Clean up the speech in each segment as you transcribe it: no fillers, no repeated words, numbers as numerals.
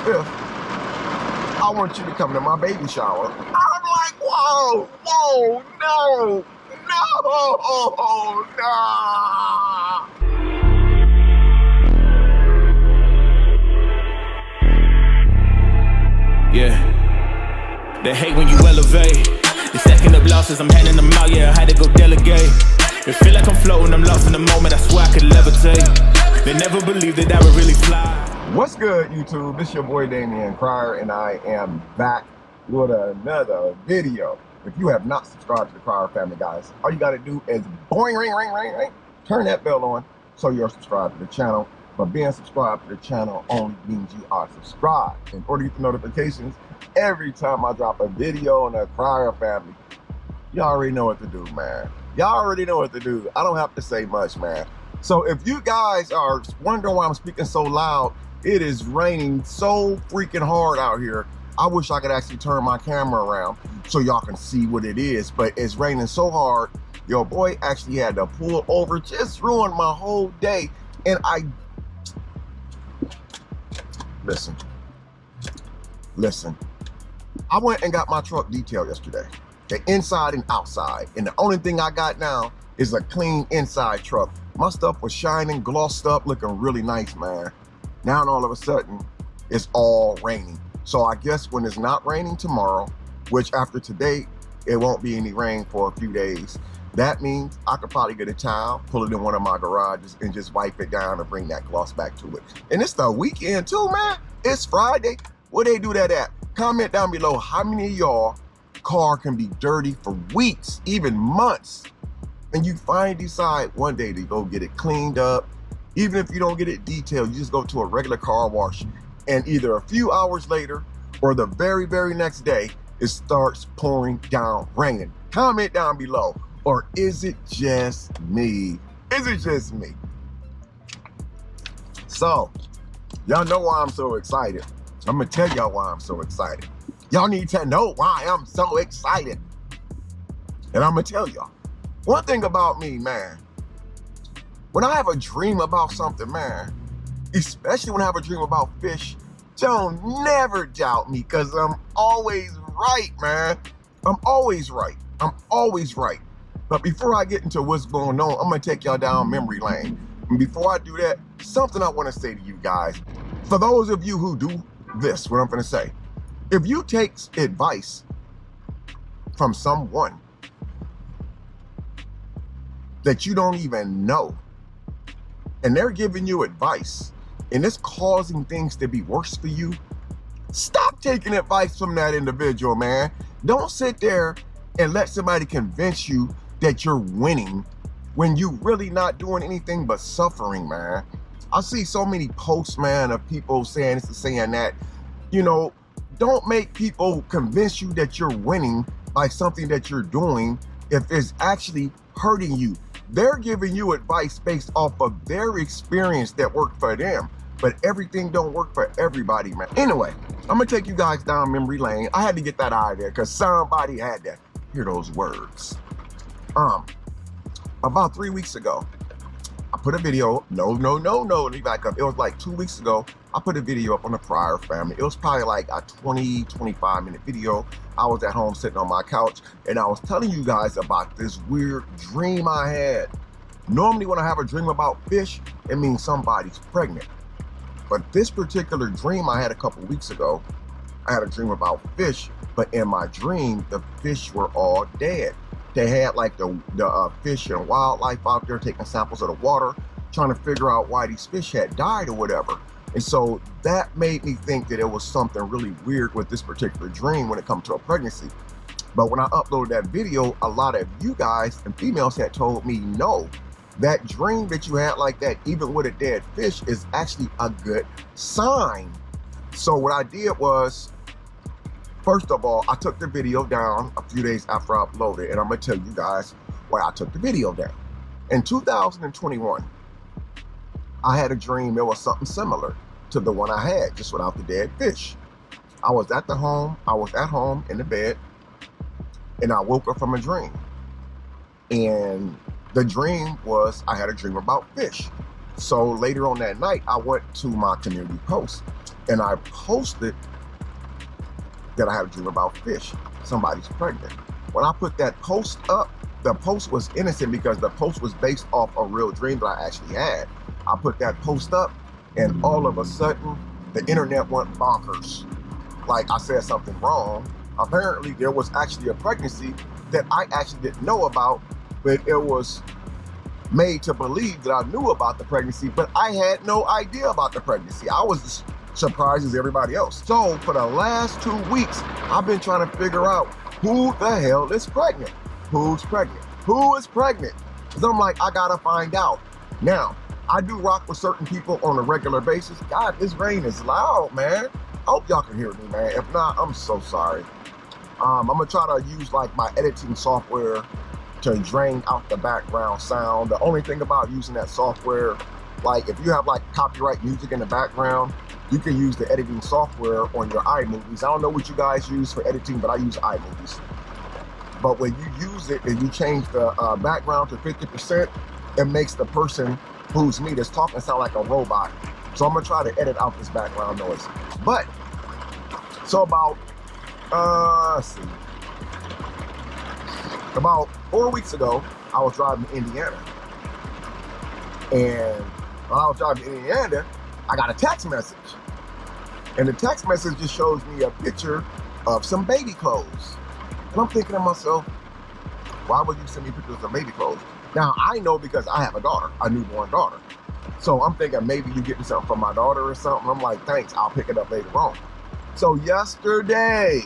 25th, I want you to come to my baby shower. I'm like, whoa, no. Yeah, they hate when you elevate. They stacking up losses, I'm handing them out, yeah, I had to go delegate. It feel like I'm floating, I'm lost in the moment, I swear I could levitate. They never believed that I would really fly. What's good, YouTube? It's your boy Damian Cryer, and I am back with another video. If you have not subscribed to the Cryer family, guys, all you gotta do is boing, ring, turn that bell on so you're subscribed to the channel. But being subscribed to the channel only means you are subscribed. In order to get the notifications every time I drop a video on the Cryer family, you already know what to do, man. Y'all already know what to do. I don't have to say much, man. So if you guys are wondering why I'm speaking so loud, it is raining so freaking hard out here. I wish I could actually turn my camera around so y'all can see what it is, but it's raining so hard, your boy actually had to pull over, just ruined my whole day. And listen, I went and got my truck detailed yesterday, the inside and outside, and the only thing I got now is a clean inside truck. My stuff was shining, glossed up, looking really nice, man. Now all of a sudden, it's all raining. So I guess when it's not raining tomorrow, which after today, it won't be any rain for a few days, that means I could probably get a towel, pull it in one of my garages, and just wipe it down and bring that gloss back to it. And it's the weekend too, man. It's Friday. Where they do that at? Comment down below how many of y'all car can be dirty for weeks, even months, and you finally decide one day to go get it cleaned up. Even if you don't get it detailed, you just go to a regular car wash, and either a few hours later or the very, very next day, it starts pouring down raining. Comment down below. Or is it just me? Is it just me? So, y'all know why I'm so excited. I'm gonna tell y'all why I'm so excited. Y'all need to know why I'm so excited. And I'm gonna tell y'all. One thing about me, man, when I have a dream about something, man, especially when I have a dream about fish, don't never doubt me, because I'm always right, man. I'm always right. But before I get into what's going on, I'm gonna take y'all down memory lane. And before I do that, something I wanna say to you guys. For those of you who do this, what I'm gonna say, if you take advice from someone that you don't even know, and they're giving you advice, and it's causing things to be worse for you, stop taking advice from that individual, man. Don't sit there and let somebody convince you that you're winning when you really not doing anything but suffering, man. I see so many posts, man, of people saying this and saying that. You know, don't make people convince you that you're winning by something that you're doing if it's actually hurting you. They're giving you advice based off of their experience that worked for them, but everything don't work for everybody, man. Anyway, I'm gonna take you guys down memory lane. I had to get that out of there because somebody had to hear those words. About 3 weeks ago, I put a video. No, let me back up. It was like 2 weeks ago. I put a video up on the Cryer family. It was probably like a 25 minute video. I was at home sitting on my couch, and I was telling you guys about this weird dream I had. Normally when I have a dream about fish, it means somebody's pregnant. But this particular dream I had a couple weeks ago, I had a dream about fish, but in my dream, the fish were all dead. They had like the fish and wildlife out there taking samples of the water, trying to figure out why these fish had died or whatever. And so that made me think that it was something really weird with this particular dream when it comes to a pregnancy. But when I uploaded that video, a lot of you guys and females had told me, no, that dream that you had like that, even with a dead fish, is actually a good sign. So what I did was, first of all, I took the video down a few days after I uploaded, and I'm gonna tell you guys why I took the video down. In 2021, I had a dream. It was something similar to the one I had, just without the dead fish. I was at home in the bed, and I woke up from a dream. And the dream was, I had a dream about fish. So later on that night, I went to my community post and I posted that I had a dream about fish. Somebody's pregnant. When I put that post up, the post was innocent because the post was based off a real dream that I actually had. I put that post up, and all of a sudden, the internet went bonkers. Like I said something wrong. Apparently, there was actually a pregnancy that I actually didn't know about, but it was made to believe that I knew about the pregnancy, but I had no idea about the pregnancy. I was as surprised as everybody else. So for the last 2 weeks, I've been trying to figure out who the hell is pregnant? Who's pregnant? Who is pregnant? Because I'm like, I gotta find out. Now, I do rock with certain people on a regular basis. God, this rain is loud, man. I hope y'all can hear me, man. If not, I'm so sorry. I'm gonna try to use like my editing software to drain out the background sound. The only thing about using that software, like if you have like copyright music in the background, you can use the editing software on your iMovies. I don't know what you guys use for editing, but I use iMovies. But when you use it and you change the background to 50%, it makes the person who's me that's talking sound like a robot. So I'm gonna try to edit out this background noise. But, so about, let's see. About 4 weeks ago, I was driving to Indiana. And when I was driving to Indiana, I got a text message. And the text message just shows me a picture of some baby clothes. And I'm thinking to myself, why would you send me pictures of baby clothes? Now, I know because I have a daughter, a newborn daughter. So I'm thinking maybe you getting something from my daughter or something. I'm like, thanks, I'll pick it up later on. So yesterday,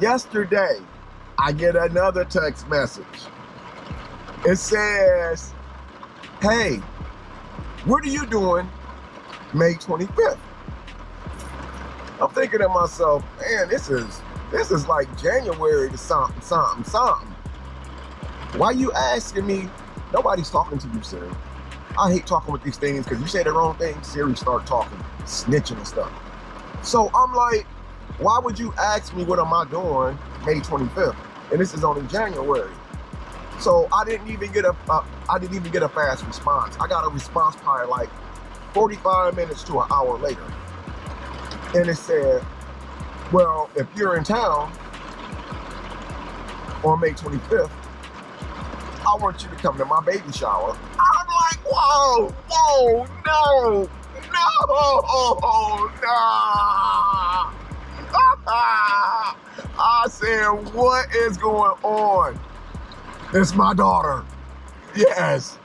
I get another text message. It says, hey, what are you doing May 25th? I'm thinking to myself, man, this is like January to something. Why you asking me? Nobody's talking to you, Siri. I hate talking with these things because you say the wrong thing, Siri start talking, snitching and stuff. So I'm like, why would you ask me what am I doing May 25th? And this is only January. So I didn't even get a fast response. I got a response probably like 45 minutes to an hour later. And it said, well, if you're in town on May 25th, I want you to come to my baby shower. I'm like, whoa, no. I said, what is going on? It's my daughter. Yes.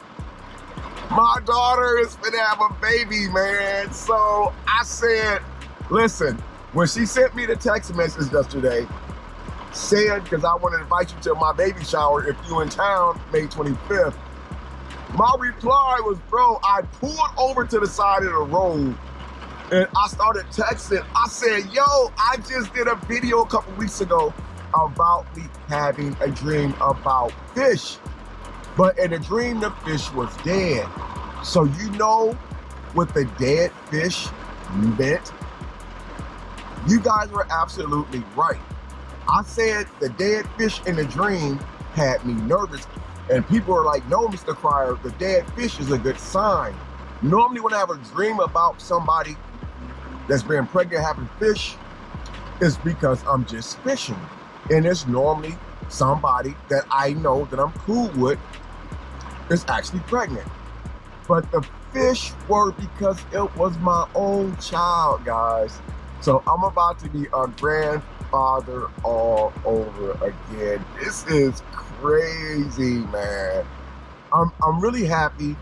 My daughter is gonna have a baby, man. So I said, listen, when she sent me the text message yesterday, said, because I want to invite you to my baby shower if you in town May 25th, my reply was, bro, I pulled over to the side of the road and I started texting. I said, yo, I just did a video a couple weeks ago about me having a dream about fish. But in the dream, the fish was dead. So you know what the dead fish meant? You guys were absolutely right. I said the dead fish in the dream had me nervous. And people are like, no, Mr. Cryer, the dead fish is a good sign. Normally when I have a dream about somebody that's been pregnant having fish, it's because I'm just fishing. And it's normally somebody that I know that I'm cool with is actually pregnant. But the fish were because it was my own child, guys. So I'm about to be a grandfather all over again. This is crazy, man. I'm really happy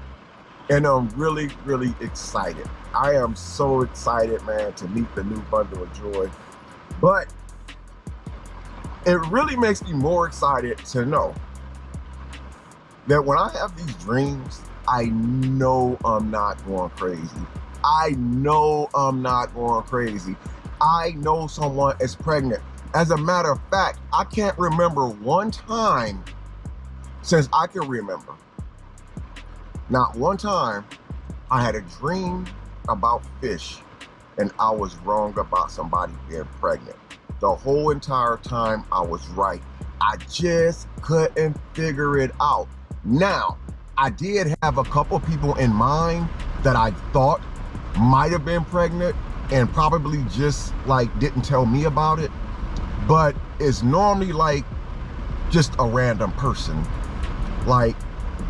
and I'm really, really excited. I am so excited, man, to meet the new bundle of joy. But it really makes me more excited to know that when I have these dreams, I know I'm not going crazy. I know I'm not going crazy. I know someone is pregnant. As a matter of fact, I can't remember one time since I can remember. Not one time I had a dream about fish and I was wrong about somebody being pregnant. The whole entire time I was right. I just couldn't figure it out. Now, I did have a couple people in mind that I thought might have been pregnant, and probably just like didn't tell me about it, but it's normally like just a random person. Like,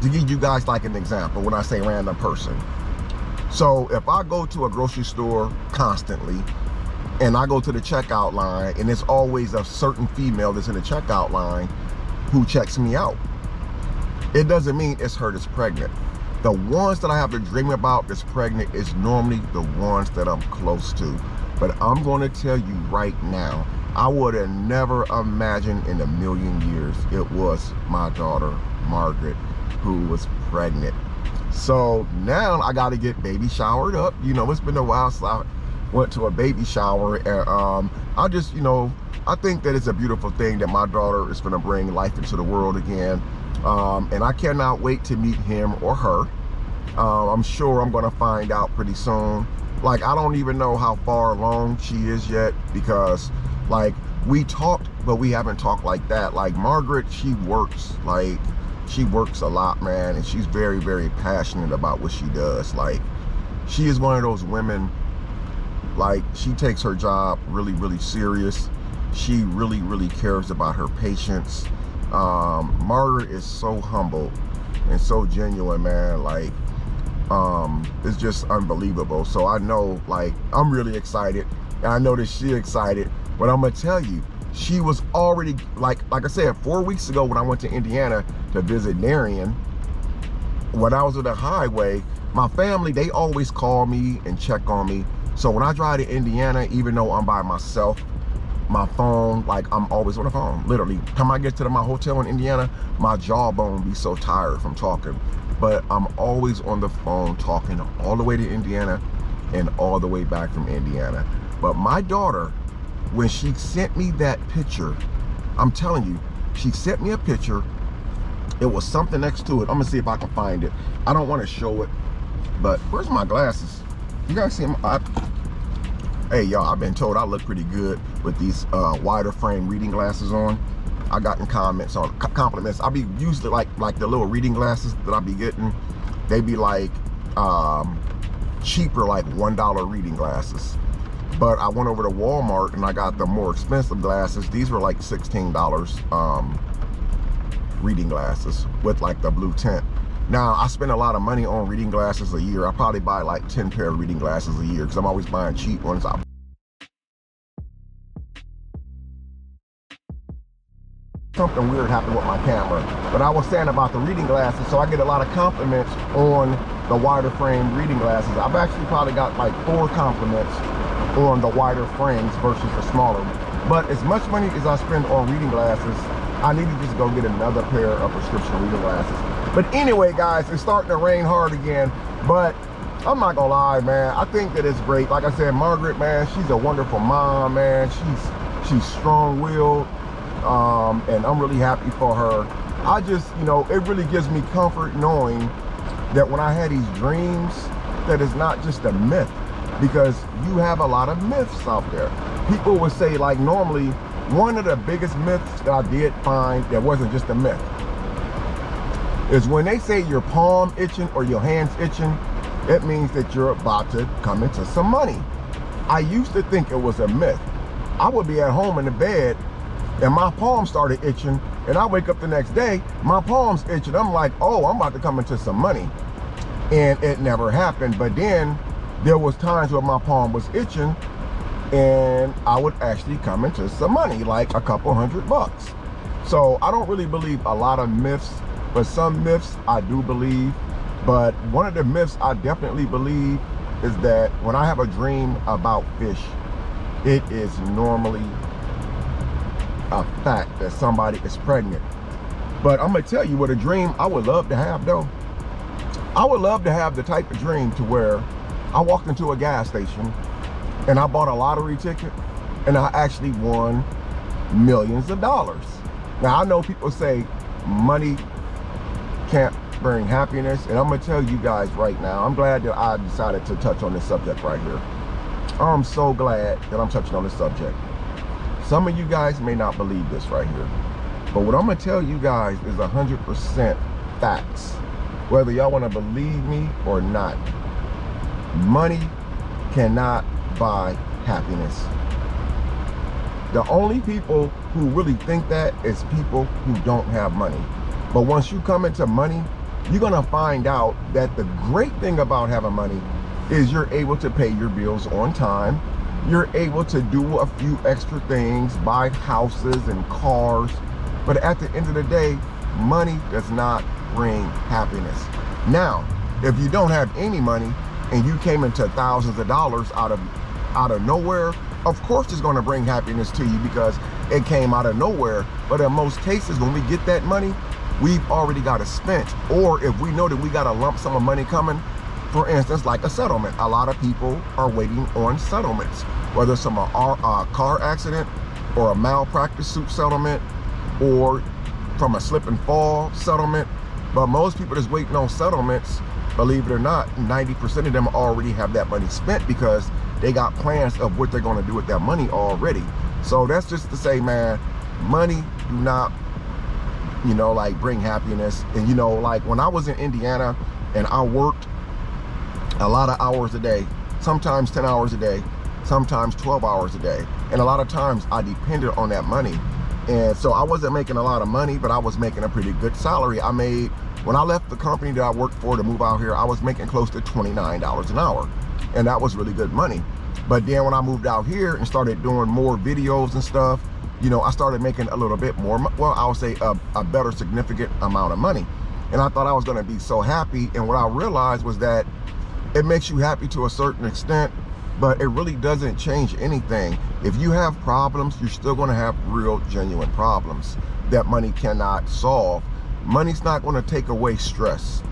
to give you guys like an example, when I say random person, so if I go to a grocery store constantly and I go to the checkout line and it's always a certain female that's in the checkout line who checks me out, it doesn't mean it's her that's pregnant. The ones that I have to dream about that's pregnant is normally the ones that I'm close to. But I'm going to tell you right now, I would have never imagined in a million years it was my daughter, Margaret, who was pregnant. So now I got to get baby showered up. You know, it's been a while since I went to a baby shower. And I just, you know, I think that it's a beautiful thing that my daughter is going to bring life into the world again. And I cannot wait to meet him or her. I'm sure I'm going to find out pretty soon. Like, I don't even know how far along she is yet, because like we talked, but we haven't talked like that. Like Margaret, she works a lot, man, and she's very, very passionate about what she does. Like, she is one of those women, like, she takes her job really, really serious. She really, really cares about her patients. Margaret is so humble and so genuine, man. Like, it's just unbelievable. So I know, like, I'm really excited, and I know that she's excited. But I'm gonna tell you, she was already, like I said, 4 weeks ago when I went to Indiana to visit Darian, when I was on the highway, my family, they always call me and check on me. So when I drive to Indiana, even though I'm by myself, my phone, like, I'm always on the phone. Literally, time I get to my hotel in Indiana, my jawbone be so tired from talking. But I'm always on the phone talking all the way to Indiana and all the way back from Indiana. But my daughter, when she sent me that picture, I'm telling you, she sent me a picture. It was something next to it. I'm gonna see if I can find it. I don't want to show it, but where's my glasses? You guys see them? Hey y'all, I've been told I look pretty good with these wider frame reading glasses on. I gotten compliments. I be usually like the little reading glasses that I be getting. They be like cheaper, like $1 reading glasses. But I went over to Walmart and I got the more expensive glasses. These were like $16 reading glasses with like the blue tint. Now, I spend a lot of money on reading glasses a year. I probably buy like 10 pair of reading glasses a year because I'm always buying cheap ones. Something weird happened with my camera. But I was saying about the reading glasses, so I get a lot of compliments on the wider frame reading glasses. I've actually probably got like 4 compliments on the wider frames versus the smaller. But as much money as I spend on reading glasses, I need to just go get another pair of prescription reading glasses. But anyway, guys, it's starting to rain hard again. But I'm not gonna lie, man, I think that it's great. Like I said, Margaret, man, she's a wonderful mom, man. She's strong-willed, and I'm really happy for her. I just, you know, it really gives me comfort knowing that when I had these dreams, that it's not just a myth. Because you have a lot of myths out there. People would say, like, normally, one of the biggest myths that I did find that wasn't just a myth is when they say your palm itching or your hands itching, it means that you're about to come into some money. I used to think it was a myth. I would be at home in the bed and my palms started itching, and I wake up the next day, my palms itching. I'm like, oh, I'm about to come into some money. And it never happened. But then there was times where my palm was itching and I would actually come into some money, like a couple $100. So I don't really believe a lot of myths, but some myths I do believe. But one of the myths I definitely believe is that when I have a dream about fish, it is normally a fact that somebody is pregnant. But I'm gonna tell you what a dream I would love to have though. I would love to have the type of dream to where I walked into a gas station and I bought a lottery ticket and I actually won millions of dollars. Now I know people say money can't bring happiness, and I'm gonna tell you guys right now, I'm glad that I decided to touch on this subject right here. I'm so glad that I'm touching on this subject. Some of you guys may not believe this right here, but what I'm gonna tell you guys is 100% facts. Whether y'all wanna believe me or not, money cannot buy happiness. The only people who really think that is people who don't have money. But once you come into money, you're gonna find out that the great thing about having money is you're able to pay your bills on time. You're able to do a few extra things, buy houses and cars. But at the end of the day, money does not bring happiness. Now, if you don't have any money and you came into thousands of dollars out of nowhere, of course it's going to bring happiness to you because it came out of nowhere. But in most cases, when we get that money, we've already got it spent. Or if we know that we got a lump sum of money coming, for instance, like a settlement, a lot of people are waiting on settlements, whether it's from a car accident or a malpractice suit settlement or from a slip and fall settlement. But most people that's waiting on settlements, believe it or not, 90% of them already have that money spent because they got plans of what they're going to do with that money already. So that's just to say, man, money do not, like bring happiness. And like when I was in Indiana and I worked a lot of hours a day, sometimes 10 hours a day, sometimes 12 hours a day. And a lot of times I depended on that money. And so I wasn't making a lot of money, but I was making a pretty good salary. I made, when I left the company that I worked for to move out here, I was making close to $29 an hour. And that was really good money. But then when I moved out here and started doing more videos and stuff, I started making a little bit more, well, I would say a better significant amount of money. And I thought I was gonna be so happy. And what I realized was that it makes you happy to a certain extent, but it really doesn't change anything. If you have problems, you're still gonna have real, genuine problems that money cannot solve. Money's not gonna take away stress.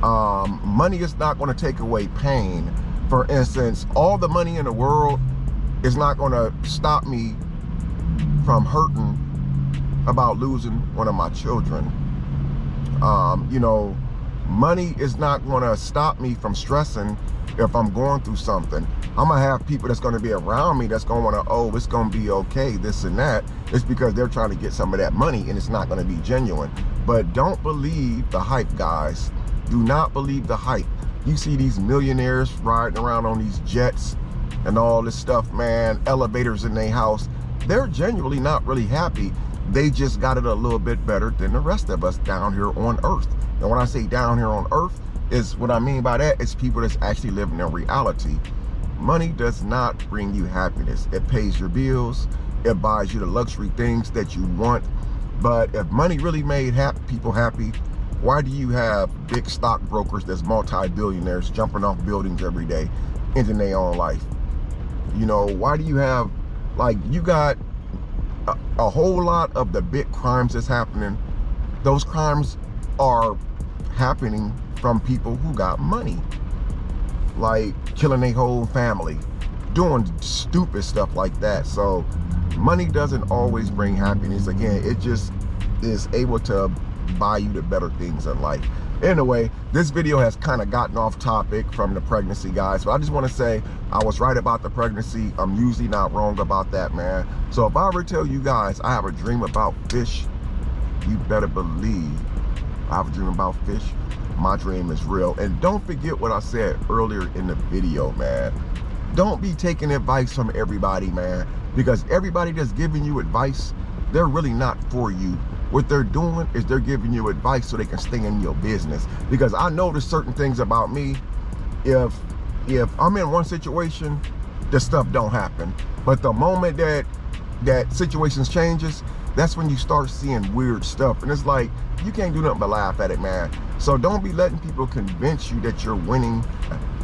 Money is not gonna take away pain. For instance, all the money in the world is not gonna stop me from hurting about losing one of my children. Money is not gonna stop me from stressing if I'm going through something. I'm gonna have people that's gonna be around me that's gonna wanna, oh, it's gonna be okay, this and that. It's because they're trying to get some of that money and it's not gonna be genuine. But don't believe the hype, guys. Do not believe the hype. You see these millionaires riding around on these jets and all this stuff, man, elevators in their house. They're genuinely not really happy. They just got it a little bit better than the rest of us down here on earth. And when I say down here on earth, is what I mean by that is people that's actually living in reality. Money does not bring you happiness. It pays your bills. It buys you the luxury things that you want. But if money really made people happy, why do you have big stockbrokers that's multi-billionaires jumping off buildings every day, ending their own life? Why do you have, like, you got a whole lot of the big crimes that's happening. Those crimes are happening from people who got money, like killing their whole family, doing stupid stuff like that. So money doesn't always bring happiness. Again, it just is able to buy you the better things in life. Anyway, this video has kind of gotten off topic from the pregnancy, guys. But I just want to say I was right about the pregnancy. I'm usually not wrong about that, man. So if I ever tell you guys I have a dream about fish, you better believe I have a dream about fish. My dream is real. And don't forget what I said earlier in the video, man. Don't be taking advice from everybody, man. Because everybody that's giving you advice, they're really not for you. What they're doing is they're giving you advice so they can stay in your business. Because I notice certain things about me. If I'm in one situation, the stuff don't happen. But the moment that situations changes, that's when you start seeing weird stuff. And it's like, you can't do nothing but laugh at it, man. So don't be letting people convince you that you're winning.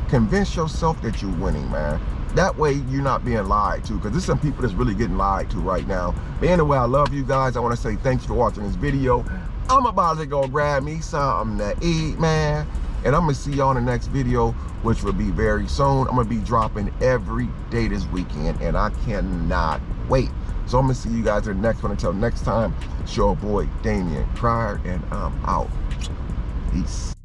Convince yourself that you're winning, man. That way you're not being lied to, because there's some people that's really getting lied to right now. But anyway, I love you guys. I want to say thanks for watching this video. I'm about to go grab me something to eat, man. And I'm going to see y'all in the next video, which will be very soon. I'm going to be dropping every day this weekend, and I cannot wait. So I'm going to see you guys in the next one. Until next time, it's your boy, Damian Cryer, and I'm out. Peace.